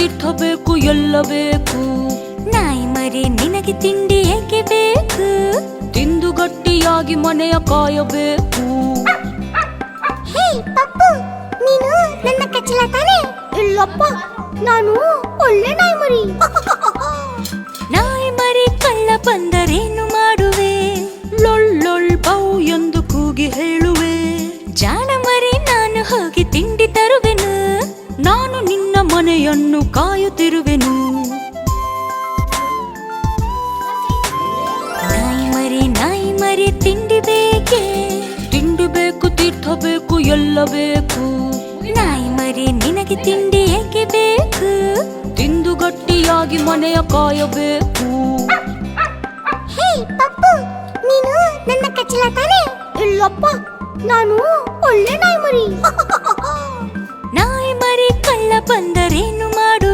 ತೀರ್ಥ ಬೇಕು ಎಲ್ಲ ಬೇಕು. ನಾಯಿ ಮರಿ ನಿನಗೆ ತಿಂಡಿ ಏಕೆ ಬೇಕು? ತಿಂದು ಗಟ್ಟಿಯಾಗಿ ಮನೆಯ ಕಾಯಬೇಕು. ಹೇ ಪಪ್ಪು, ನೀನು ನನ್ನ ಕಚ್ಚಲ ತಾನೆ? ಇಲ್ಲಪ್ಪ, ನಾನು ಒಳ್ಳೆ ನಾಯಿ ಮರಿ. ನಾಯಿ ಮರಿ ಕಳ್ಳ ಬಂದರೇನು ಮಾಡುವೆ? ಲೊಳ್ಳೊಳ್ ಬೌ ಎಂದು ಕೂಗಿ ಹೇಳುವೆ. ಜಾಣ ಮರಿ ನಾನು ಹೋಗಿ ತಿಂಡಿ ತರುವೆನು. ನಾನು ನಿನ್ನ ಮನೆಯನ್ನು ಕಾಯುತ್ತಿರುವೆನು. ನಾಯಿ ಮರಿ ತಿಂಡಿ ಬೇಕೆ? ತಿಂಡಿ ಬೇಕು, ತೀರ್ಥ ಬೇಕು, ಎಲ್ಲ ಬೇಕು. ನಾಯಿ ಮರಿ ನಿನಗೆ ತಿಂಡಿ ಏಕೆ ಬೇಕು? ತಿಂದು ಗಟ್ಟಿಯಾಗಿ ಮನೆಯ ಕಾಯಬೇಕು. ಹೇ ಪಪ್ಪು, ನೀನು ನನ್ನ ಕಚ್ಚಲ ತಾನೆ? ಇಲ್ಲಪ್ಪ, ನಾನು ಒಳ್ಳೆ ನಾಯಿ ಮರಿ. ನಾಯಿ ಮರಿ ಕಳ್ಳ ಬಂದರೇನು ಮಾಡುವೆ?